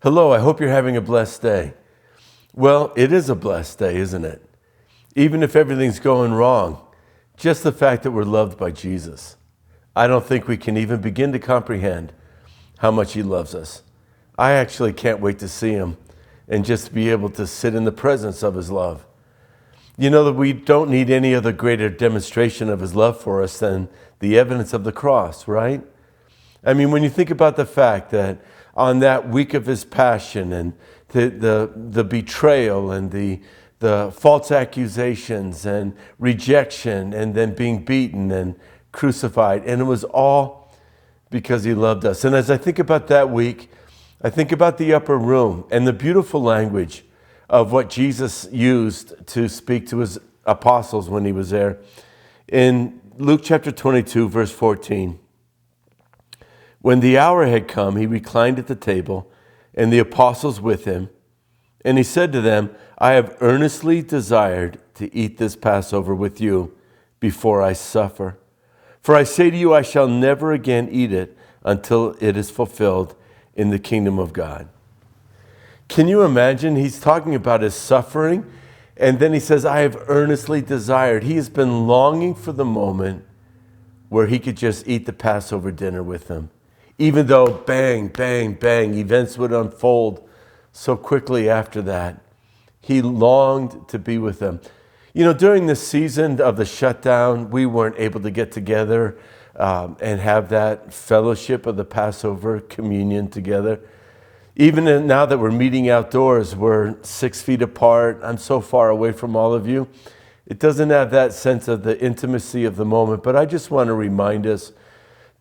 Hello, I hope you're having a blessed day. Well, it is a blessed day, isn't it? Even if everything's going wrong, just the fact that we're loved by Jesus. I don't think we can even begin to comprehend how much he loves us. I actually can't wait to see him and just be able to sit in the presence of his love. You know that we don't need any other greater demonstration of his love for us than the evidence of the cross, right? I mean, when you think about the fact that on that week of his passion and the betrayal and the false accusations and rejection and then being beaten and crucified, and it was all because he loved us. And as I think about that week, I think about the upper room and the beautiful language of what Jesus used to speak to his apostles when he was there. In Luke chapter 22, verse 14, when the hour had come, he reclined at the table, and the apostles with him. And he said to them, I have earnestly desired to eat this Passover with you before I suffer. For I say to you, I shall never again eat it until it is fulfilled in the kingdom of God. Can you imagine? He's talking about his suffering, and then he says, I have earnestly desired. He has been longing for the moment where he could just eat the Passover dinner with them. Even though bang, bang, bang, events would unfold so quickly after that, he longed to be with them. You know, during the season of the shutdown, we weren't able to get together and have that fellowship of the Passover communion together. Even now that we're meeting outdoors, we're 6 feet apart. I'm so far away from all of you. It doesn't have that sense of the intimacy of the moment, but I just want to remind us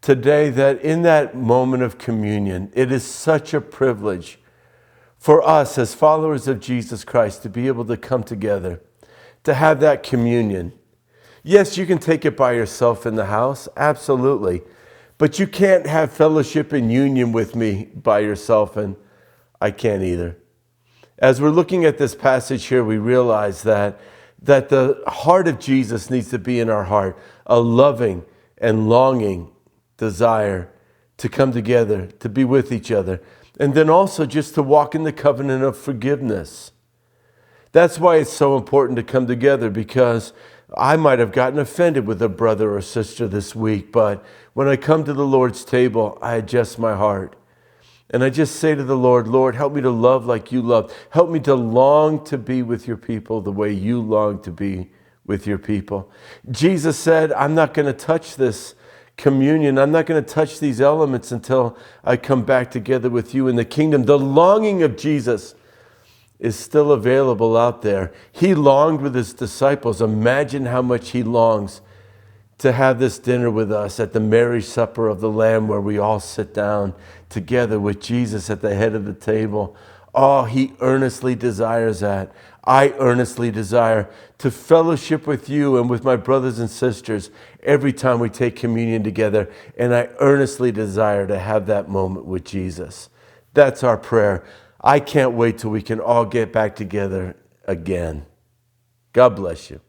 today that in that moment of communion, it is such a privilege for us as followers of Jesus Christ to be able to come together, to have that communion. Yes, you can take it by yourself in the house, absolutely. But you can't have fellowship and union with me by yourself, and I can't either. As we're looking at this passage here, we realize that the heart of Jesus needs to be in our heart, a loving and longing desire to come together, to be with each other, and then also just to walk in the covenant of forgiveness. That's why it's so important to come together, because I might have gotten offended with a brother or sister this week, but when I come to the Lord's table, I adjust my heart. And I just say to the Lord, Lord, help me to love like you love. Help me to long to be with your people the way you long to be with your people. Jesus said, I'm not going to touch this communion. I'm not going to touch these elements until I come back together with you in the kingdom. The longing of Jesus is still available out there. He longed with his disciples. Imagine how much he longs to have this dinner with us at the marriage supper of the Lamb, where we all sit down together with Jesus at the head of the table. Oh, he earnestly desires that. I earnestly desire to fellowship with you and with my brothers and sisters every time we take communion together. And I earnestly desire to have that moment with Jesus. That's our prayer. I can't wait till we can all get back together again. God bless you.